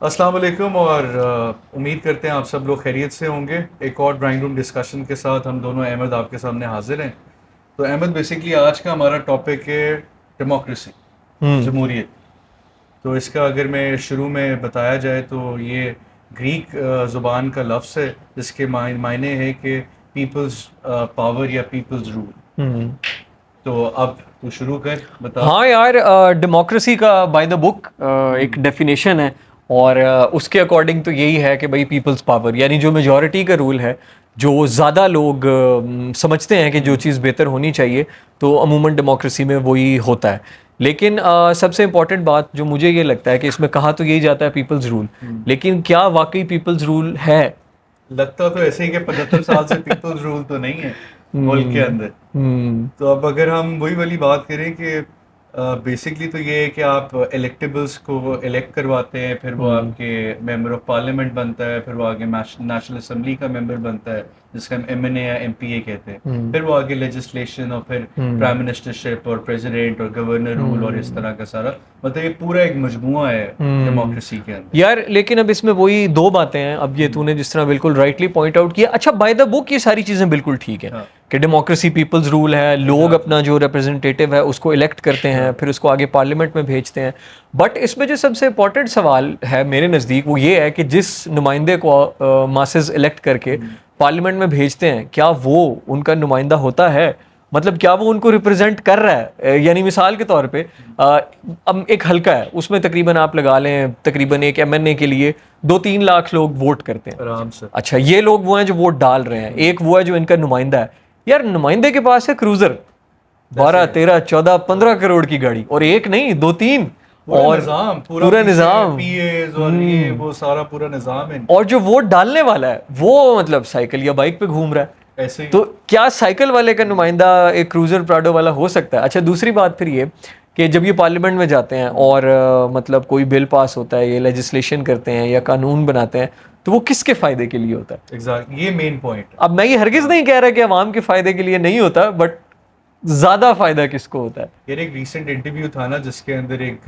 अस्सलाम वालेकुम और उम्मीद करते हैं आप सब लोग खैरियत से होंगे। एक और ड्राइंग रूम डिस्कशन के साथ हम दोनों अहमद आपके सामने हाजिर हैं। तो अहमद, बेसिकली आज का हमारा टॉपिक है डेमोक्रेसी, हम्म। जमहूरियत। तो इसका अगर मैं शुरू में बताया जाए तो ये ग्रीक ज़ुबान का लफ्ज़ है जिसके मायने है कि पीपल्स पावर या पीपल्स रूल। हम्म। तो अब तू शुरू कर, बता। हाँ यार, डेमोक्रेसी का बाय द बुक एक हम्म। डेफिनेशन है। और उसके अकॉर्डिंग तो यही है कि भाई पीपल्स पावर यानी जो मेजॉरिटी का रूल है। जो ज़्यादा लोग समझते हैं कि जो हम्म। चीज़ बेहतर होनी चाहिए, तो अमूमन डेमोक्रेसी में वही होता है। लेकिन सबसे इम्पॉर्टेंट बात जो मुझे ये लगता है कि इसमें कहा तो यही जाता है पीपल्स रूल, हम्म। लेकिन क्या वाकई पीपल्स रूल है? लगता तो ऐसे ही कि 75 साल से पीपल्स रूल तो नहीं है मुल्क के हम्म। अंदर। हम्म। तो अब अगर हम वही वाली बात करें कि बेसिकली तो ये है कि आप इलेक्टेबल्स को इलेक्ट करवाते हैं, फिर वो हम्म। आपके मेंबर ऑफ पार्लियामेंट बनता है, फिर वो आगे नेशनल असेंबली का मेंबर बनता है जिसका हम एमएनए या एमपीए कहते हैं। हम्म। फिर वो आगे लेजिस्लेशन और फिर हम्म। प्राइम मिनिस्टरशिप और प्रेसिडेंट और गवर्नर रूल और इस हम्म। तरह का सारा, मतलब ये पूरा एक मजमुआ है हम्म। डेमोक्रेसी के अंदर। यार लेकिन अब इसमें वही दो बातें हैं। अब ये हम्म। तूने जिस तरह बिल्कुल राइटली पॉइंट आउट किया, अच्छा बाय द बुक ये सारी चीज़ें बिल्कुल ठीक है हाँ। कि डेमोक्रेसी पीपल्स रूल है, लोग एग्जैक्टली। अपना जो रिप्रेजेंटेटिव है उसको इलेक्ट करते हैं, हाँ। फिर उसको आगे पार्लियामेंट में भेजते हैं। बट इसमें जो सबसे इंपॉर्टेंट सवाल है मेरे नज़दीक वो ये है कि जिस नुमाइंदे को मासेस इलेक्ट करके हम्म। पार्लियामेंट में भेजते हैं, क्या वो उनका नुमाइंदा होता है? मतलब क्या वो उनको रिप्रेजेंट कर रहा है? यानी मिसाल के तौर पे अ, अब एक हल्का है, उसमें तकरीबन आप लगा लें तकरीबन एक एमएनए के लिए 2-3 लाख लोग वोट करते हैं। आराम से। अच्छा, ये लोग वो हैं जो वोट डाल रहे हैं, हम्म। एक वो है जो इनका नुमाइंदा है। यार नुमाइंदे के पास है क्रूजर, वैसे बारह है। तेरह चौदह हाँ। पंद्रह करोड़ की गाड़ी, और एक नहीं दो तीन। पूरा और निज़ाम, पूरा पूरा पीछे निज़ाम। पीएज और ये हम्म। वो सारा पूरा निज़ाम है और इनका। जो वोट डालने वाला है वो मतलब साइकिल या बाइक पे घूम रहा है। ऐसे ही। तो क्या साइकिल वाले का नुमाइंदा एक क्रूजर प्राडो वाला हो सकता है? अच्छा, दूसरी बात फिर ये कि जब ये पार्लियामेंट में जाते हैं और मतलब कोई बिल पास होता है, ये लेजिस्लेशन करते हैं या कानून बनाते हैं, तो वो किसके फायदे के लिए होता है? एग्जैक्ट, ये मेन पॉइंट है। अब मैं ये हरगिज हाँ। नहीं कह रहा कि अवाम के फायदे के लिए नहीं होता, बट ज्यादा फायदा किसको होता है? यार एक रीसेंट इंटरव्यू था ना जिसके अंदर एक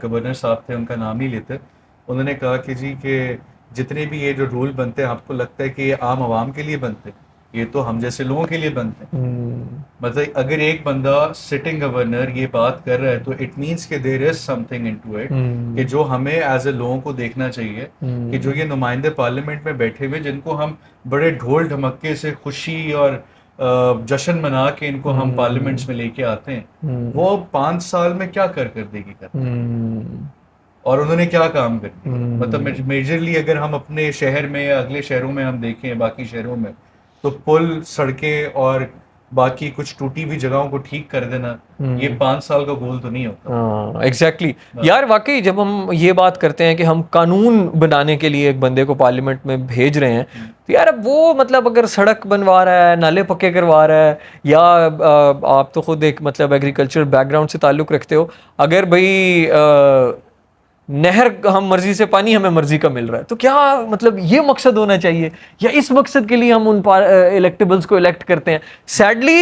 गवर्नर साहब थे, उनका नाम ही लेते। उन्होंने कहा कि जी कि जितने भी ये जो रूल बनते हैं आपको लगता है कि ये आम आवाम के लिए बनते हैं, ये तो हम जैसे लोगों के लिए बनते हैं। हम्म। मतलब अगर एक बंदा सिटिंग गवर्नर ये बात कर रहा है तो इट मीन्स कि there is something into it, कि हम्म। जो हमें एज ए लोगों को देखना चाहिए कि जो हम्म। ये नुमाइंदे पार्लियामेंट में बैठे हुए जिनको हम बड़े ढोल ढमक्के से खुशी और जश्न मना के इनको हम हम्म। पार्लियामेंट्स में लेके आते हैं, हम्म। वो 5 साल में क्या कर देगी कर, हम्म। और उन्होंने क्या काम कर दिया। मतलब हम्म। मेजरली अगर हम अपने शहर में या अगले शहरों में हम देखें, बाकी शहरों में, तो पुल, सड़कें और बाकी कुछ टूटी हुई जगहों को ठीक कर देना, ये हम्म। 5 साल का गोल तो नहीं होता। हाँ एग्जैक्टली हाँ। यार, वाकई जब हम ये बात करते हैं कि हम कानून बनाने के लिए एक बंदे को पार्लियामेंट में भेज रहे हैं, हम्म। तो यार अब वो मतलब अगर सड़क बनवा रहा है, नाले पक्के करवा रहा है, या आप तो खुद एक मतलब एग्रीकल्चर बैकग्राउंड से ताल्लुक़ रखते हो, अगर भाई नहर हम मर्जी से पानी हमें मर्जी का मिल रहा है, तो क्या मतलब ये मकसद होना चाहिए या इस मकसद के लिए हम उन इलेक्टेबल्स को इलेक्ट करते हैं? सैडली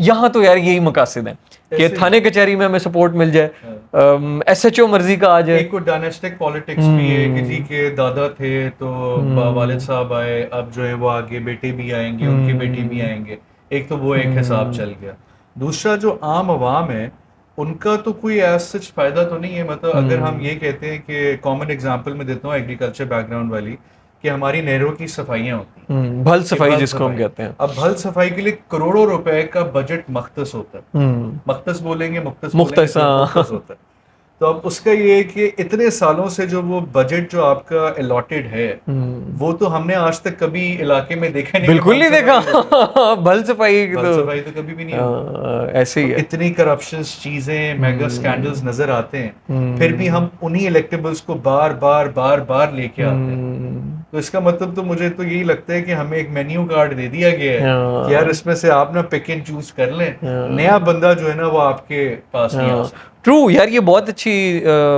यहाँ तो यार यही मकासद हैं कि ऐसे ही थाने कचहरी में हमें सपोर्ट मिल जाए, है। एसएचओ मर्जी का आ जाए। एक को डायनेस्टिक पॉलिटिक्स भी है कि जी हम्म। के दादा थे तो वालिद हम्म। साहब आए, अब जो है वो आगे बेटे भी आएंगे, उनके बेटे भी हम्म। आएंगे। एक तो वो एक हिसाब हम्म। चल गया। दूसरा जो आम आवाम है उनका तो कोई ऐसा सच फायदा तो नहीं है। मतलब अगर हम हम्म। ये कहते हैं कि कॉमन एग्जांपल में देता हूँ एग्रीकल्चर बैकग्राउंड वाली, कि हमारी नहरों की सफाइयाँ होती हैं, भल कि सफाई भल जिसको हम सफाई। कहते हैं। अब भल सफाई के लिए करोड़ों रुपए का बजट मख्तस होता है। हम्म। मख्तस बोलेंगे, मुख्तस बोलेंगे, मुख्तसा। जो मुख्तस होता है। तो अब उसका ये है कि इतने सालों से जो वो बजट जो आपका अलॉटेड है, हम्म। वो तो हमने आज तक कभी इलाके में देखा नहीं कि बिल्कुल भल नहीं सफाई हो रही है। देखा भल सफाई भल तो सफाई तो कभी भी नहीं होगी। ऐसे ही तो है। इतनी करप्शंस चीजें, मेगा हम्म। स्कैंडल्स नजर आते हैं, फिर भी हम्म। हम उन्हीं इलेक्टेबल्स को बार बार बार बार लेके आते हैं। हम्म। तो इसका मतलब तो मुझे तो यही लगता है कि हमें एक मेन्यू कार्ड दे दिया गया है कि यार हाँ। इसमें से आप ना पिक एंड चूज कर लें। नया हाँ। बंदा जो है ना वो आपके पास नहीं आ हाँ। सकता। ट्रू यार, ये बहुत अच्छी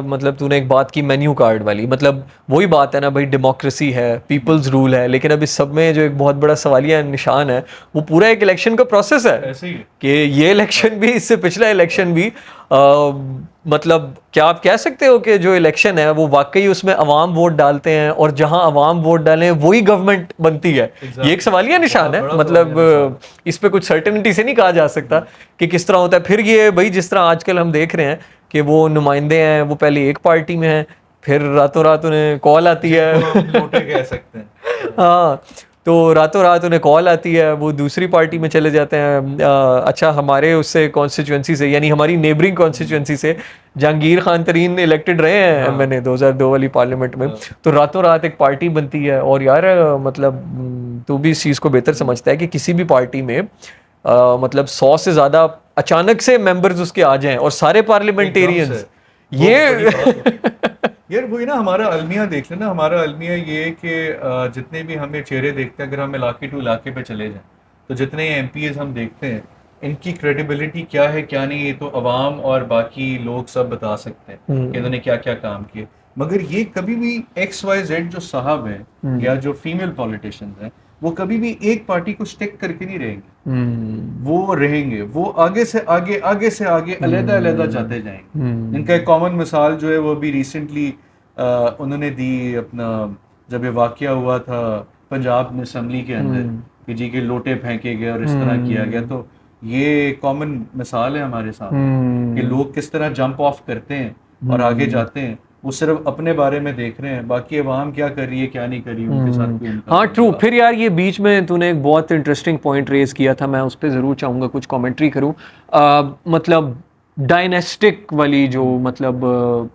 मतलब तूने एक बात की मेन्यू कार्ड वाली, मतलब वही बात है ना भाई, डेमोक्रेसी है, पीपल्स रूल है, लेकिन अब इस सब में जो एक बहुत बड़ा सवालिया निशान है वो पूरा एक इलेक्शन का प्रोसेस है ऐसे ही है। कि ये इलेक्शन भी, इससे पिछला इलेक्शन भी मतलब क्या आप कह सकते हो कि जो इलेक्शन है वो वाकई उसमें अवाम वोट डालते हैं और जहां अवाम वोट डालें वही गवर्नमेंट बनती है? ये एक सवालिया निशान है, बड़ा मतलब इस पे कुछ सर्टेनिटी से नहीं कहा जा सकता कि किस तरह होता है। फिर ये भाई जिस तरह आजकल हम देख रहे हैं कि वो नुमाइंदे हैं, वो पहले एक पार्टी में हैं, फिर रातों रात उन्हें कॉल आती है जिनको हम लोटे कह सकते हैं। हाँ, तो रातों रात उन्हें कॉल आती है, वो दूसरी पार्टी में चले जाते हैं। अच्छा, हमारे उससे कॉन्स्टिट्यूंसी से, यानी हमारी नेबरिंग कॉन्स्टिट्यूंसी से जहांगीर खान तरीन इलेक्टेड रहे हैं एमएनए 2002 वाली पार्लियामेंट में, तो रातों रात एक पार्टी बनती है। और यार मतलब तू भी इस चीज़ को बेहतर समझता है कि किसी भी पार्टी में मतलब 100 से ज़्यादा अचानक से मेंबर्स उसके आ जाएं और सारे पार्लियामेंटेरियंस, ये यार वही ना, हमारा अलमिया देख लेना, हमारा अलमिया ये है कि जितने भी हमें चेहरे देखते हैं, अगर हम इलाके टू इलाके पे चले जाएं तो जितने एमपीज हम देखते हैं, इनकी क्रेडिबिलिटी क्या है क्या नहीं, ये तो अवाम और बाकी लोग सब बता सकते हैं कि इन्होंने क्या क्या काम किए। मगर ये कभी भी XYZ जो साहब हैं या जो फीमेल पॉलिटिशियंस हैं, वो कभी भी एक पार्टी को स्टिक करके नहीं रहेंगे। वो रहेंगे, वो आगे से आगे, आगे से आगे, अलग अलग जाते जाएंगे। इनका एक कॉमन मिसाल जो है वो भी रिसेंटली उन्होंने दी अपना, जब ये वाकया हुआ था पंजाब में असम्बली के अंदर कि जी के लोटे फेंके गए और इस तरह किया गया, तो ये कॉमन मिसाल है हमारे सामने कि लोग किस तरह जंप ऑफ करते हैं और आगे जाते हैं। वो सिर्फ अपने बारे में देख रहे हैं, बाकी अवाम क्या कर रही है क्या नहीं कर रही है उनके साथ कोई उनका हाँ कोई ट्रू। बात फिर यार ये बीच में तूने एक बहुत इंटरेस्टिंग पॉइंट रेज किया था, मैं उस पर ज़रूर चाहूँगा कुछ कमेंट्री करूँ। मतलब डायनेस्टिक वाली जो मतलब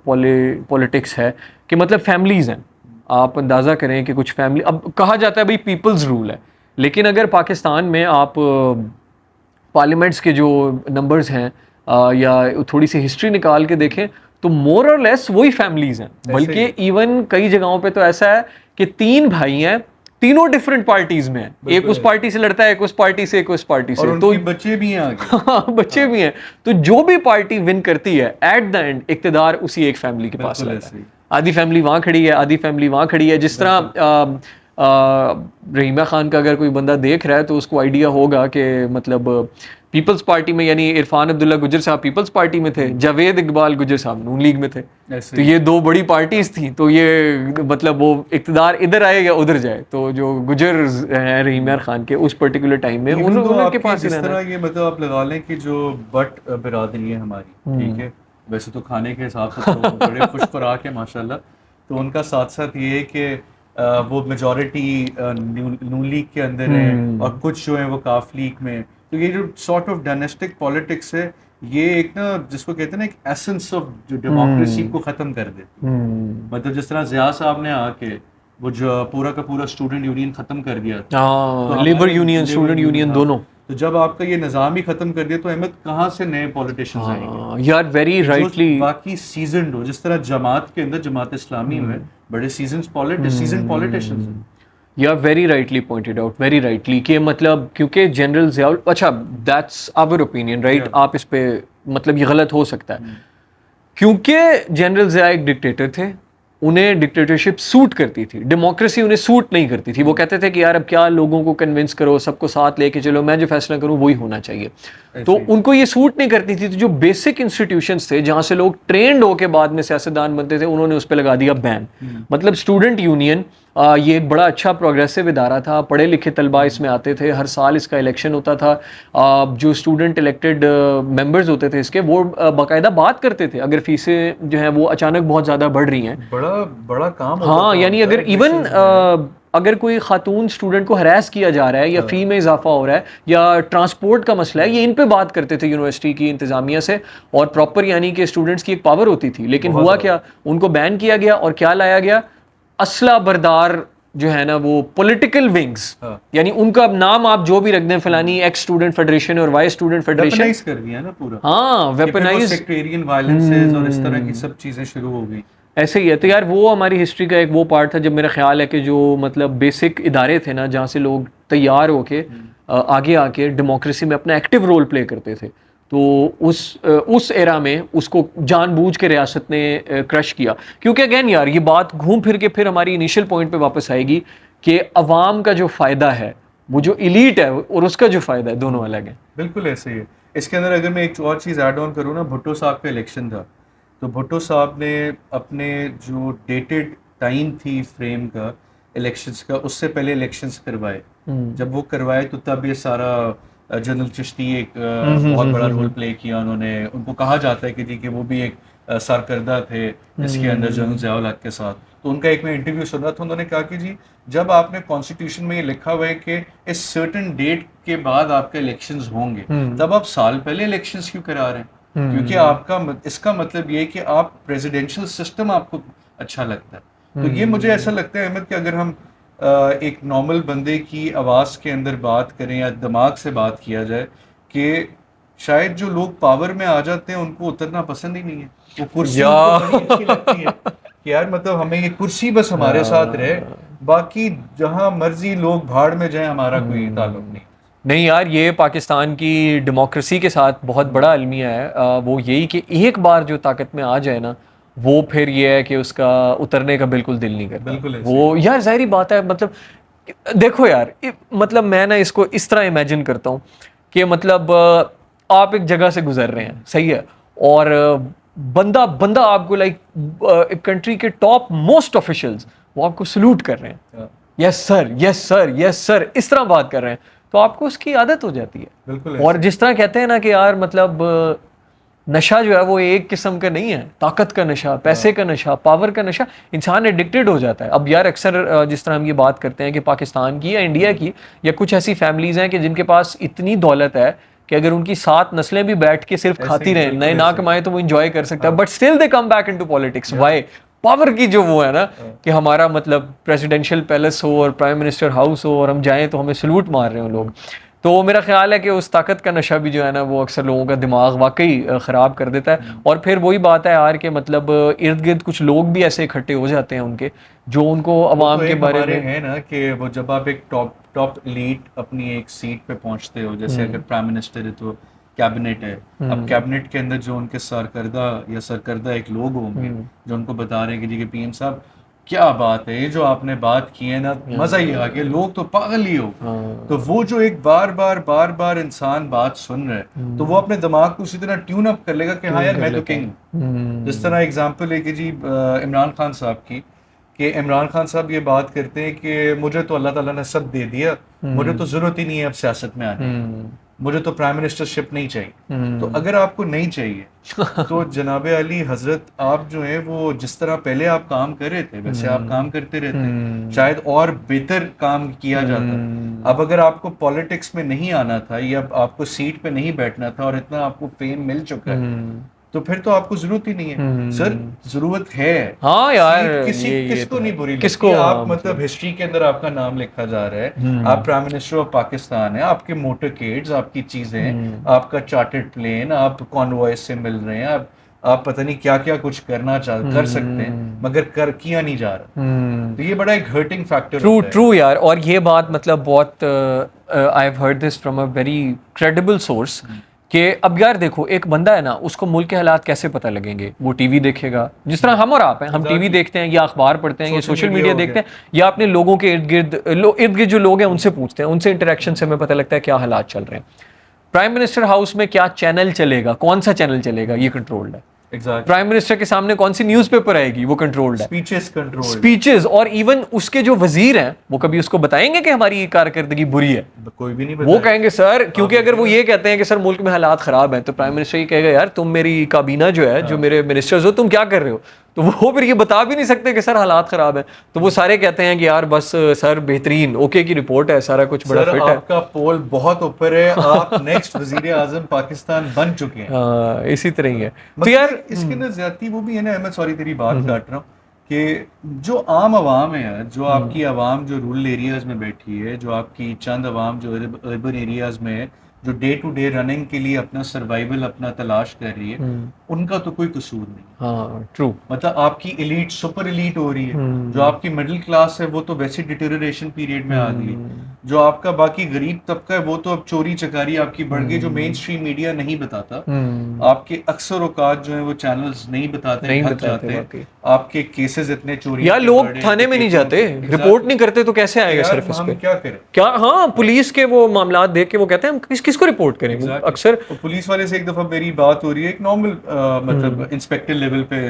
पॉलिटिक्स है कि मतलब फैमिलीज़ हैं, आप अंदाज़ा करें कि कुछ फैमिली, अब कहा जाता है भाई पीपल्स रूल है, लेकिन अगर पाकिस्तान में आप पार्लियामेंट्स के जो नंबर्स हैं या थोड़ी सी हिस्ट्री निकाल के देखें तो मोर और लेस वही फैमिलीज हैं। बल्कि इवन कई जगहों पे तो ऐसा है कि 3 भाई हैं, तीनों डिफरेंट पार्टीज में हैं, एक उस पार्टी से लड़ता है, एक उस पार्टी से, एक उस पार्टी से, और तो उनकी बच्चे भी हैं आगे। हाँ, बच्चे भी हैं। तो जो भी पार्टी विन करती है एट द एंड इक्तदार उसी एक फैमिली के पास बिल्कुल रहता ऐसे है। ही। आधी फैमिली वहाँ खड़ी है, आधी फैमिली वहाँ खड़ी है। जिस तरह रहीमा खान का अगर कोई बंदा देख रहा है तो उसको आइडिया होगा कि मतलब पीपल्स पार्टी में, यानी इरफान अब्दुल्ला गुजर साहब पीपल्स पार्टी में थे, जावेद इकबाल गुजर साहब नून लीग में थे, ऐसे तो ही। ये 2 बड़ी पार्टीज थी। तो ये मतलब वो इक्तदार इधर आए या उधर जाए, तो जो गुजर हैं रहीमा खान के उस पर्टिकुलर टाइम में Even though उनके आपके पास ही जिस रहना तरह है। ये मतलब आप लगा लें कि जो बट बिरादरी है हमारी, ठीक है, वैसे तो खाने के हिसाब से तो बड़े खुश खुराक है माशाल्लाह, तो उनका साथ साथ ये है कि वो मेजॉरिटी नून लीग के अंदर है और कुछ जो है वो काफ लीग में। तो ये जो सॉर्ट ऑफ डायनेस्टिक पॉलिटिक्स है, ये एक ना जिसको कहते हैं ना एक एसेंस ऑफ जो डेमोक्रेसी को खत्म कर देती है। मतलब जिस तरह जिया साहब ने आके वो जो पूरा का पूरा स्टूडेंट यूनियन खत्म कर दिया था, तो हाँ, लेबर हमारे यूनियन, स्टूडेंट यूनियन हाँ, दोनों। तो जब आपका ये निज़ाम ही खत्म कर दिया तो अहमद कहाँ से नए पॉलिटिशियंस आएंगे यार वेरी जो राइटली, बाकी सीजनड हो, जिस तरह जमात के अंदर जमात इस्लामी में बड़े सीजन पॉलिटिशियंस हैं। या very rightly pointed out, very rightly, कि मतलब क्योंकि जनरल ज़ियाउल, अच्छा दैट्स आवर ओपिनियन राइट, आप इस पे मतलब ये गलत हो सकता है, क्योंकि जनरल ज़िया एक डिक्टेटर थे, उन्हें डिक्टेटरशिप सूट करती थी, डेमोक्रेसी उन्हें सूट नहीं करती थी। वो कहते थे कि यार अब क्या लोगों को कन्विंस करो, सबको साथ लेके चलो, मैं जो फैसला करूं वही होना चाहिए। तो उनको ये सूट नहीं करती थी। तो जो बेसिक इंस्टीट्यूशंस थे जहां से लोग ट्रेंड होके बाद में सियासतदान बनते थे, उन्होंने उस पर लगा दिया बैन। मतलब स्टूडेंट यूनियन ये एक बड़ा अच्छा प्रोग्रेसिव इदारा था, पढ़े लिखे तलबा इसमें आते थे, हर साल इसका इलेक्शन होता था। जो स्टूडेंट इलेक्टेड मेंबर्स होते थे इसके, वो बाकायदा बात करते थे अगर फीसें जो हैं वो अचानक बहुत ज़्यादा बढ़ रही हैं। बड़ा बड़ा काम होता हाँ, था यानी उनका अगर इवन admissions में। अगर कोई खातून स्टूडेंट को हरास किया जा रहा है या फ़ी में इजाफा हो रहा है या ट्रांसपोर्ट का मसला है, ये इन पे बात करते थे यूनिवर्सिटी की इंतज़ामिया से, और प्रॉपर यानी कि स्टूडेंट्स की एक पावर होती थी। लेकिन हुआ क्या, उनको बैन किया गया और क्या लाया गया, असला बरदार जो है ना वो पॉलिटिकल विंग्स, यानी उनका नाम आप जो भी रख दें, फलानी एक्स स्टूडेंट फेडरेशन और वाई स्टूडेंट फेडरेशन, वेपनाइज कर दिया ना पूरा। हाँ, वेपनाइज, सेक्टेरियन वायलेंसेस और इस तरह की सब चीजें शुरू हो गई। ऐसे ही है। तो यार वो हमारी हिस्ट्री का एक वो पार्ट था जब मेरा ख्याल है कि जो मतलब बेसिक इदारे थे ना, जहाँ से लोग तैयार होके आगे आके डेमोक्रेसी में अपना एक्टिव रोल प्ले करते थे, तो उस एरा में उसको जानबूझ के रियासत ने क्रश किया, क्योंकि अगेन यार ये बात घूम फिर के फिर हमारी इनिशियल पॉइंट पे वापस आएगी कि अवाम का जो फ़ायदा है, वो जो इलीट है और उसका जो फ़ायदा है, दोनों अलग हैं। बिल्कुल ऐसे ही है। इसके अंदर अगर मैं एक और चीज़ ऐड ऑन करूँ ना, भुट्टो साहब का इलेक्शन था, तो भुट्टो साहब ने अपने जो डेटेड टाइम थी फ्रेम का इलेक्शंस का, उससे पहले इलेक्शंस करवाए। जब वो करवाए तो तब ये सारा जनरल चिश्ती एक बहुत बड़ा रोल प्ले किया उन्होंने। उनको कहा जाता है कि जी कि वो भी एक सरकर्दा थे इसके अंदर जनरल ज़ियाउल हक के साथ। तो उनका एक मैं इंटरव्यू सुन रहा था, उन्होंने कहा कि जी जब आपने कॉन्स्टिट्यूशन में ये लिखा हुआ है कि इस सर्टेन डेट के बाद आपके इलेक्शंस होंगे, तब आप साल पहले इलेक्शंस क्यों करा रहे हैं? क्योंकि आपका इसका मतलब ये है कि आप प्रेसिडेंशियल सिस्टम आपको अच्छा लगता है। तो ये मुझे ऐसा लगता है अहमद कि अगर हम एक नॉर्मल बंदे की आवाज़ के अंदर बात करें या दिमाग से बात किया जाए कि शायद जो लोग पावर में आ जाते हैं उनको उतरना पसंद ही नहीं है, वो कुर्सी उनको बड़ी अच्छी लगती है कि यार मतलब हमें ये कुर्सी बस हमारे साथ रहे, बाकी जहां मर्जी लोग भाड़ में जाए, हमारा कोई ताल्लुक नहीं। नहीं यार, ये पाकिस्तान की डेमोक्रेसी के साथ बहुत बड़ा अलमिया है। वो यही कि एक बार जो ताकत में आ जाए ना, वो फिर ये है कि उसका उतरने का बिल्कुल दिल नहीं करता। बिल्कुल ऐसे वो यार जाहिर बात है, मतलब देखो यार, मतलब मैं ना इसको इस तरह इमेजिन करता हूँ कि मतलब आप एक जगह से गुजर रहे हैं, सही है, और बंदा बंदा आपको लाइक एक कंट्री के टॉप मोस्ट ऑफिशियल्स वो आपको सल्यूट कर रहे हैं, yes sir, yes sir, yes sir, इस तरह बात कर रहे हैं, तो आपको उसकी आदत हो जाती है। बिल्कुल और ऐसे। जिस तरह कहते हैं ना कि यार मतलब नशा जो है वो एक किस्म का नहीं है, ताकत का नशा, पैसे का नशा, पावर का नशा, इंसान एडिक्टेड हो जाता है। अब यार अक्सर जिस तरह हम ये बात करते हैं कि पाकिस्तान की या इंडिया की या कुछ ऐसी फैमिलीज हैं कि जिनके पास इतनी दौलत है कि अगर उनकी 7 नस्लें भी बैठ के सिर्फ ऐसे खाती ही, रहें, बिल्कुल नए ना ऐसे ही। कमाए, तो वो इंजॉय कर सकता है, but still they come back into politics. Why? Power की जो वो है ना कि हमारा मतलब प्रेसिडेंशियल पैलेस हो और प्राइम मिनिस्टर हाउस हो और हम जाएं तो हमें सल्यूट मार रहे हो लोग। तो मेरा ख्याल है कि उस ताकत का नशा भी जो है ना वो अक्सर लोगों का दिमाग वाकई ख़राब कर देता है। और फिर वही बात है यार कि मतलब इर्द गिर्द कुछ लोग भी ऐसे इकट्ठे हो जाते हैं उनके, जो उनको वो तो अवाम के एक बारे हमारे में हैं ना कि वो जब आप एक टॉप टॉप लीड अपनी एक सीट पे पहुंचते हो, जैसे अगर प्राइम मिनिस्टर है तो कैबिनेट है। अब कैबिनेट के अंदर जो उनके सरकर्दा या सरकर्दा एक लोग होंगे जो उनको बता रहे हैं कि जी के पीएम साहब क्या बात है, ये जो आपने बात की है ना, मजा ही आ गया, लोग तो पागल ही हो गए। तो वो जो एक बार बार इंसान बात सुन रहा है, तो वो अपने दिमाग को उसी तरह ट्यून अप कर लेगा कि हाँ ट्यून यार कर मैं तो लेता किंग है। हूँ। जिस तरह एग्जांपल है कि जी इमरान खान साहब की, कि इमरान खान साहब ये बात करते हैं कि मुझे तो अल्लाह ताला ने सब दे दिया, मुझे तो ज़रूरत ही नहीं है अब सियासत में आने की, मुझे तो प्राइम मिनिस्टरशिप नहीं चाहिए। तो अगर आपको नहीं चाहिए तो जनाब अली हजरत आप जो है वो जिस तरह पहले आप काम कर रहे थे वैसे आप काम करते रहते, शायद और बेहतर काम किया जाता। अब अगर आपको पॉलिटिक्स में नहीं आना था या आपको सीट पे नहीं बैठना था और इतना आपको फेम मिल चुका है, तो फिर तो आपको जरूरत ही नहीं है। सर जरूरत है। हाँ यार, सीट किसी ये तो किसको नहीं है, बुरी लगती, किसको, हाँ आप मतलब मतलब हिस्ट्री के अंदर आपका नाम लिखा जा रहा है, आप प्राइम मिनिस्टर ऑफ पाकिस्तान है, आपके मोटरकेड्स, आपकी चीजें, आपका चार्टर्ड प्लेन, आप कॉन्वॉय से मिल रहे हैं, आप पता नहीं क्या क्या कुछ कर सकते हैं, मगर किया नहीं जा रहा। तो ये बड़ा एक हर्टिंग फैक्टर ट्रू होता है। ट्रू यार। और ये बात मतलब बहुत I have heard this from a very credible source कि अब यार देखो, एक बंदा है ना, उसको मुल्क के हालात कैसे पता लगेंगे? वो टीवी देखेगा, जिस तरह हम और आप हैं, हम टीवी Exactly. देखते हैं या अखबार पढ़ते हैं या सोशल सोशल मीडिया मीडिया हो देखते गया। हैं या अपने लोगों के इर्द गिर्द जो लोग हैं उनसे पूछते हैं, उनसे इंटरेक्शन से हमें पता लगता है क्या हालात चल रहे हैं। प्राइम मिनिस्टर हाउस में क्या चैनल चलेगा, कौन सा चैनल चलेगा, ये कंट्रोल्ड है। एग्जैक्टली। प्राइम मिनिस्टर के सामने कौन सी न्यूज़पेपर आएगी, वो कंट्रोल्ड है। Speeches controlled. स्पीचेस, और इवन उसके जो वजीर हैं वो कभी उसको बताएंगे कि हमारी कारकर्दगी बुरी है? कोई भी नहीं वो बताएगा। कहेंगे सर, क्योंकि अगर वो देखेगा। ये कहते हैं कि सर मुल्क में हालात खराब हैं, तो प्राइम मिनिस्टर ये कहेगा यार तुम मेरी काबीना जो है, जो मेरे मिनिस्टर्स हो, तुम क्या कर रहे हो? तो वो फिर ये बता भी नहीं सकते कि सर हालात खराब हैं। तो वो सारे कहते हैं कि यार बस सर बेहतरीन ओके की रिपोर्ट है, सारा कुछ बड़ा सर फिट है। आपका पोल बहुत ऊपर है, आप नेक्स्ट वजीर आजम पाकिस्तान बन चुके हैं। हाँ, इसी तरह ही है। तो मगर यार इसके अंदर ज्यादती वो भी है ना अहमद, सॉरी तेरी बात काट रहा हूँ, कि जो आम आवाम है, जो आपकी आवाम जो रूरल एरियाज में बैठी है, जो आपकी चंद आवाम जो अर्बन एरियाज में है, जो डे टू डे रनिंग के लिए अपना सर्वाइवल अपना तलाश कर रही है, उनका तो कोई कसूर नहीं। हाँ ट्रू। मतलब आपकी एलीट सुपर एलीट हो रही है, जो आपकी मिडिल क्लास है वो तो वैसे डिटेरियोरेशन पीरियड में आ गई है। जो आपका बाकी गरीब तबका है वो तो अब चोरी चकारी आपकी बढ़ गई, जो मेन स्ट्रीम मीडिया नहीं बताता। आपके अक्सर औकात जो है वो चैनल्स नहीं बताते, नहीं ढक बताते जाते। वाकई। आपके केसेस इतने चोरियों या के लोग बड़े, थाने में नहीं डकैतियों जाते, के, रिपोर्ट नहीं एग्जैक्टली। करते, तो कैसे तो आएगा यार सरफेस पे? हम क्या करें? क्या, हाँ, पुलिस के वो मामलात देख के वो कहते हैं हम किसको रिपोर्ट करें, वो एग्जैक्टली अक्सर। तो पुलिस वाले से एक दफ़ा मेरी बात हो रही है, एक नॉर्मल मतलब इंस्पेक्टर लेवल पे,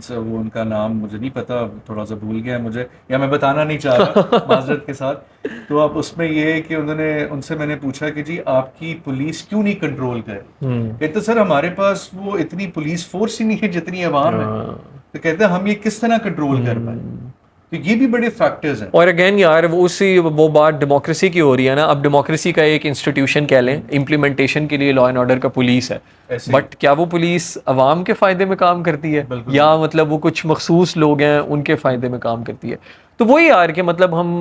वो उनका नाम मुझे नहीं पता, थोड़ा सा भूल गया है मुझे, या मैं बताना नहीं चाह रहा माजरत के साथ। तो अब उसमें ये है कि उन्होंने, उनसे मैंने पूछा कि जी आपकी पुलिस क्यों नहीं कंट्रोल कर रही? कहते सर हमारे पास वो इतनी पुलिस फोर्स ही नहीं है जितनी आवाम है। तो कहते हैं हम ये किस तरह कंट्रोल कर पाए? तो ये भी बड़े फैक्टर्स हैं। और अगेन यार वो बात डेमोक्रेसी की हो रही है ना। अब डेमोक्रेसी का एक इंस्टीट्यूशन कह लें, इम्प्लीमेंटेशन के लिए लॉ एंड ऑर्डर का पुलिस है, ऐसे ही बट क्या वो पुलिस अवाम के फ़ायदे में काम करती है, बिल्कुल या नहीं। मतलब वो कुछ मखसूस लोग हैं उनके फ़ायदे में काम करती है? तो वही यार कि मतलब हम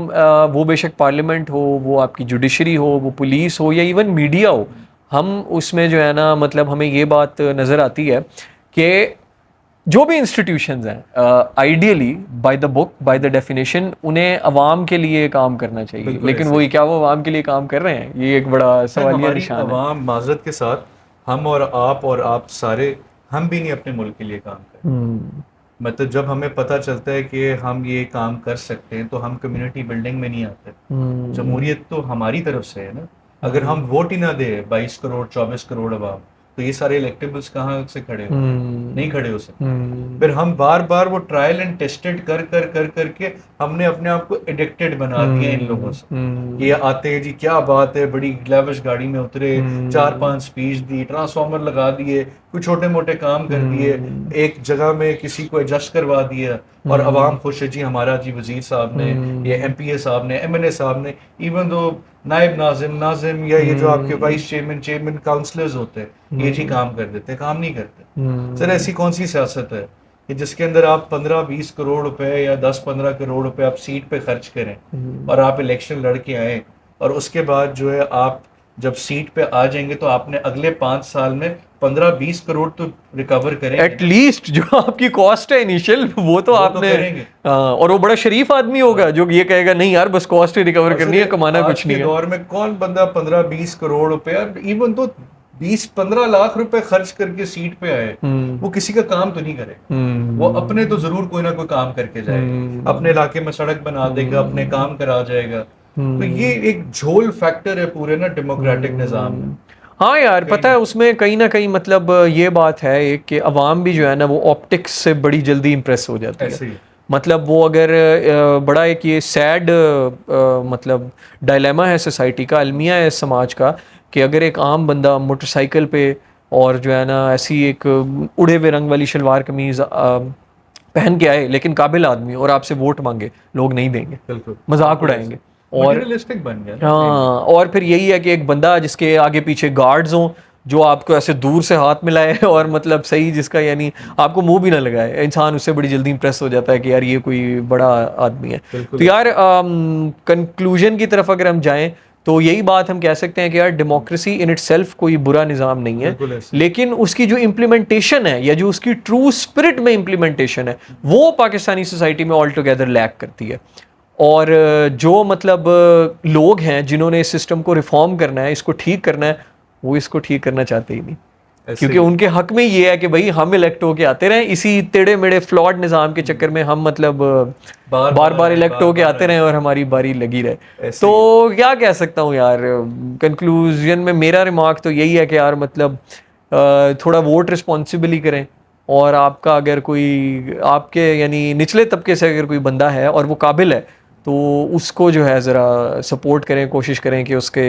वो बेशक पार्लियामेंट हो, वो आपकी जुडिशरी हो, वो पुलिस हो, या इवन मीडिया हो, हम उसमें जो है ना मतलब हमें ये बात नज़र आती है कि जो भी इंस्टीट्यूशंस हैं ideally by the book by the definition उन्हें अवाम के लिए काम करना चाहिए, बिल्कुल लेकिन ऐसे ही। वही क्या वो अवाम के लिए काम कर रहे हैं? ये एक बड़ा सर सवालिया हमारी निशान है। आवाम, माजरत के साथ, हम और आप सारे, हम भी नहीं अपने मुल्क के लिए काम करें। मतलब जब हमें पता चलता है कि हम ये काम कर सकते हैं तो हम कम्युनिटी बिल्डिंग में नहीं आते। जमहूरियत तो हमारी तरफ से है ना। अगर हम वोट ही ना दे 22 करोड़ 24 करोड़ अवाम, तो ये सारे इलेक्टेबल्स कहाँ से खड़े हो? नहीं खड़े हो सकते। फिर हम बार बार वो ट्रायल एंड टेस्टेड कर करके हमने अपने आप को एडिक्टेड बना दिया इन लोगों से। ये आते हैं जी, क्या बात है, बड़ी ग्लैविश गाड़ी में उतरे, 4-5 स्पीच दी, ट्रांसफार्मर लगा दिए, कुछ छोटे मोटे काम कर दिए, एक जगह में किसी को एडजस्ट करवा दिया, और अवाम खुश है जी, हमारा जी वजीर साहब ने, ये एमपीए साहब ने, एमएनए साहब ने, इवन दो नायब नाजिम नाजिम, या ये जो आपके वाइस चेयरमैन चेयरमैन काउंसलर्स होते हैं, ये जी काम कर देते हैं। काम नहीं करते। सर ऐसी कौन सी सियासत है कि जिसके अंदर आप 15-20 करोड़ रुपए या 10-15 करोड़ रुपए आप सीट पे खर्च करें, और आप इलेक्शन लड़ के आए, और उसके बाद जो है आप जब सीट पे आ जाएंगे तो आपने अगले 5 साल में 15-20 करोड़ तो रिकवर करेंगे ना। एटलीस्ट जो आपकी कॉस्ट है इनिशियल वो तो वो तो आपने करेंगे। और वो बड़ा शरीफ आदमी होगा जो ये कहेगा नहीं यार बस कॉस्ट ही रिकवर और करनी है, सर कमाना आज कुछ के नहीं है। दौर में कौन बंदा 15-20 करोड़ रुपए, इवन तो 20-15 लाख रुपए खर्च करके सीट पे आए, वो किसी का काम तो नहीं करेगा। वो अपने तो जरूर कोई ना कोई काम करके जाएगा, अपने इलाके में सड़क बना देगा, अपने काम करा जाएगा। तो ये एक झोल फैक्टर है पूरे ना डेमोक्रेटिक निज़ाम में। हाँ यार, कहीं पता ना है उसमें कहीं ना कहीं मतलब ये बात है एक कि अवाम भी जो है ना वो ऑप्टिक्स से बड़ी जल्दी इम्प्रेस हो जाती है। ऐसे ही। मतलब वो अगर बड़ा एक ये सैड मतलब डायलेमा है सोसाइटी का, अलमिया है समाज का, कि अगर एक आम बंदा मोटरसाइकिल पे और जो है ना ऐसी एक उड़े हुए रंग वाली शलवार कमीज पहन के आए लेकिन काबिल आदमी, और आपसे वोट मांगे, लोग नहीं देंगे, बिल्कुल मजाक बिल्कुल उड़ाएंगे। ऐसे और मटेरियलिस्टिक बन गया ना प्लेन। हाँ, और फिर यही है कि एक बंदा जिसके आगे पीछे गार्ड्स हों जो आपको ऐसे दूर से हाथ मिलाए और मतलब सही जिसका यानी आपको मुंह भी ना लगाए, इंसान उससे बड़ी जल्दी इंप्रेस हो जाता है कि यार ये कोई बड़ा आदमी है। तो बिल्कुल ऐसे। यार कंक्लूजन की तरफ अगर हम जाएं तो यही बात हम कह सकते हैं कि यार डेमोक्रेसी इन इटसेल्फ कोई बुरा निज़ाम नहीं है, बिल्कुल ऐसे। लेकिन उसकी जो इम्प्लीमेंटेशन है या जो उसकी ट्रू स्पिरिट में इम्प्लीमेंटेशन है वो पाकिस्तानी सोसाइटी में ऑल टुगेदर लैक करती है। और जो मतलब लोग हैं जिन्होंने इस सिस्टम को रिफॉर्म करना है, इसको ठीक करना है, वो इसको ठीक करना चाहते ही नहीं, ऐसे क्योंकि ही उनके हक में ये है कि भाई हम इलेक्ट होके आते रहें इसी टेढ़े मेढ़े फ्लॉड निज़ाम के चक्कर में, हम मतलब बार बार बार बार आए, इलेक्ट बार होके बार आते आए। रहें और हमारी बारी लगी रहे। ऐसे तो ही है। क्या कह सकता हूँ यार, कंक्लूजन में मेरा रिमार्क तो यही है कि यार मतलब थोड़ा वोट रिस्पॉन्सिबली करें, और आपका अगर कोई आपके यानी निचले तबके से अगर कोई बंदा है और वो काबिल है तो उसको जो है ज़रा सपोर्ट करें, कोशिश करें कि उसके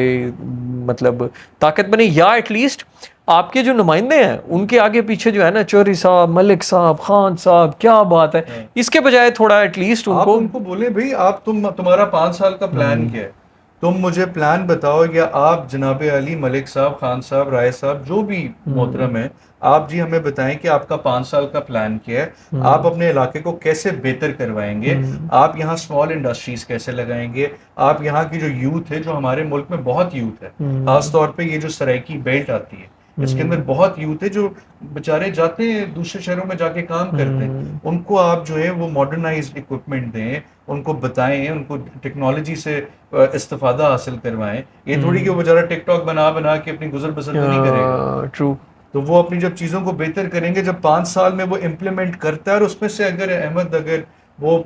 मतलब ताकत बने, या एटलीस्ट आपके जो नुमाइंदे हैं उनके आगे पीछे जो है ना चौधरी साहब, मलिक साहब, खान साहब, क्या बात है, हाँ। इसके बजाय थोड़ा एटलीस्ट आप उनको उनको बोले भाई आप तुम्हारा 5 साल का प्लान क्या है? तुम मुझे प्लान बताओ, या आप जनाब अली, मलिक साहब, खान साहब, राय साहब, जो भी मोहतरम है, आप जी हमें बताएं कि आपका 5 साल का प्लान क्या है। आप अपने इलाके को कैसे बेहतर करवाएंगे? आप यहाँ स्मॉल इंडस्ट्रीज कैसे लगाएंगे? आप यहाँ की जो यूथ है, जो हमारे मुल्क में बहुत यूथ है, खास तौर पे ये जो सराइकी बेल्ट आती है, इसके अंदर बहुत यूथ है जो बेचारे जाते हैं दूसरे शहरों में जाके काम करते हैं, उनको आप जो है वो मॉडर्नाइज्ड इक्विपमेंट दें, उनको बताएं, उनको टेक्नोलॉजी से इस्तेफादा हासिल करवाएं। ये थोड़ी कि वो बेचारा टिकटॉक बना बना के अपनी गुजर बसर तो नहीं करेगा। ट्रू। तो वो अपनी जब चीज़ों को बेहतर करेंगे, जब 5 साल में वो इम्प्लीमेंट करता है, और उसमें से अगर अहमद अगर वो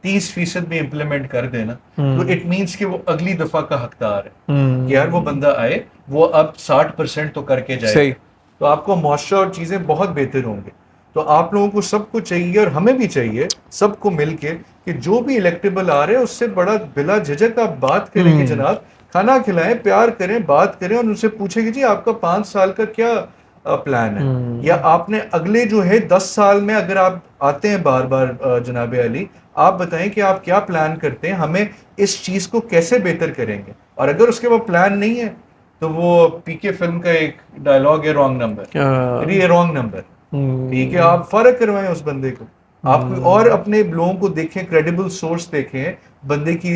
30% भी इम्प्लीमेंट कर देना, तो इट मीन्स कि वो अगली दफा का हकदार है कि यार वो बंदा आए, वो अब 60% तो करके सही। जाए, तो आपको मुआशरा और चीजें बहुत बेहतर होंगे। तो आप लोगों को सबको चाहिए, और हमें भी चाहिए सबको मिलके, कि जो भी इलेक्टेबल आ रहे हैं उससे बड़ा बिला झिझक आप बात करें कि जनाब खाना खिलाएं, प्यार करें, बात करें, और उनसे पूछें कि जी आपका 5 साल का क्या प्लान है, या आपने अगले जो है 10 साल में, अगर आप आते हैं बार बार जनाब अली, आप बताएं कि आप क्या प्लान करते हैं, हमें इस चीज को कैसे बेहतर करेंगे। और अगर उसके बाद प्लान नहीं है, तो वो पीके फिल्म का एक डायलॉग है, रॉन्ग नंबर, ये रॉन्ग नंबर, ठीक है, आप फर्क करवाएं उस बंदे को, आप कोई और अपने लोगों को देखें, क्रेडिबल सोर्स देखें, बंदे की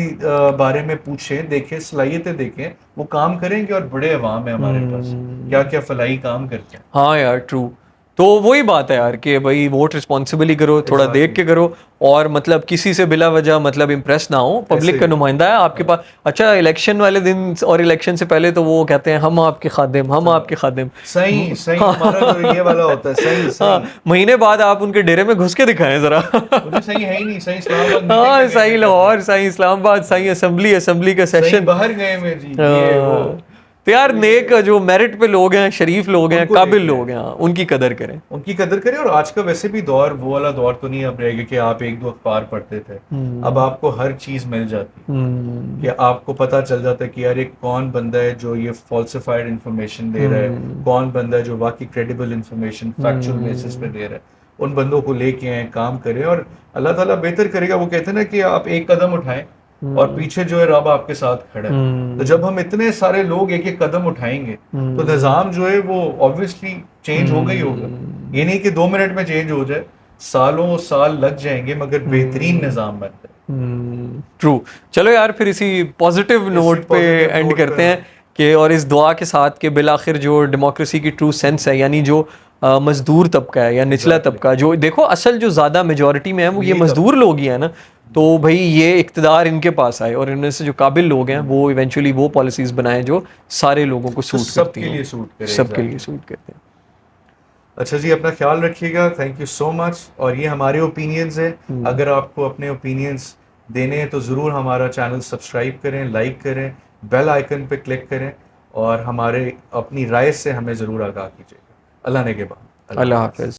बारे में पूछें, देखें, सलाहियतें देखें, वो काम करेंगे। और बड़े अवाम है हमारे पास, क्या क्या फलाई काम करते हैं। हाँ यार ट्रू। तो वही बात है यार कि भाई वोट रिस्पॉन्सिबली करो, थोड़ा देख के करो, और मतलब किसी से बिला वजह मतलब इम्प्रेस ना हो। पब्लिक का नुमाइंदा है आपके पास। अच्छा, इलेक्शन वाले दिन और इलेक्शन से पहले तो वो कहते हैं हम आपके खादिम, हम आपके खादिम। सही सही, हमारा जो ये वाला होता है, सही हाँ, सही, महीने बाद आप उनके डेरे में घुस के दिखाएं जरा। मुझे सही है ही नहीं, सही इस्लामाबाद मीटिंग हाँ, में सही गए लाहौर, सही इस्लामाबाद, सही असेंबली का सही सेशन। बाहर गए में जी, ये वो, तो यार नेक जो मेरिट पे लोग हैं, शरीफ लोग हैं, उनको काबिल देखें, लोग हैं, उनकी कदर करें। उनकी कदर करें। और आज का वैसे भी दौर वो वाला दौर तो नहीं अब रहेगा कि आप एक दो अखबार पढ़ते थे, अब आपको हर चीज मिल जाती है, कि आपको पता चल जाता है कि यार एक कौन बंदा है जो ये फॉल्सिफाइड इंफॉर्मेशन दे रहा है, कौन बंदा है जो वाकई क्रेडिबल इंफॉर्मेशन फैक्चुअल बेसिस पे दे रहा है। उन बंदों को लेके आए, काम करें, और अल्लाह ताला बेहतर करेगा। वो कहते हैं ना कि आप एक कदम उठाएं और पीछे जो है रब आपके साथ खड़ा है। तो जब हम इतने सारे लोग एक एक कदम उठाएंगे, तो निज़ाम जो है वो ऑब्वियसली चेंज होगा ही होगा। ये नहीं कि 2 मिनट में चेंज हो जाए, सालों साल लग जाएंगे, मगर बेहतरीन निज़ाम बन जाए। ट्रू। चलो यार, फिर इसी पॉजिटिव नोट पे positive एंड note करते पे, हैं कि, और इस दुआ के साथ कि बिलाखिर जो डेमोक्रेसी की ट्रू सेंस है, यानी जो मजदूर तबका है या निचला तबका, जो देखो असल जो ज़्यादा मेजॉरिटी में है वो ये यही मजदूर लोग ही है ना। तो भाई ये इक्तदार इनके पास आए, और इनमें से जो काबिल लोग हैं वो इवेंचुअली वो पॉलिसीज़ बनाएं जो सारे लोगों को सूट करती सबके हैं, लिए सूट करे, सबके लिए exactly। सूट करते हैं। अच्छा जी, अपना ख्याल रखिएगा, थैंक यू सो मच। और ये हमारे ओपिनियंस हैं, अगर आपको अपने ओपिनियंस देने हैं तो ज़रूर हमारा चैनल सब्सक्राइब करें, लाइक करें, बेल आइकन पे क्लिक करें, और हमारे अपनी राय से हमें ज़रूर आगाह कीजिएगा। अल्लाह ने के बाद, अल्लाह हाफ़िज़। हाफिज़।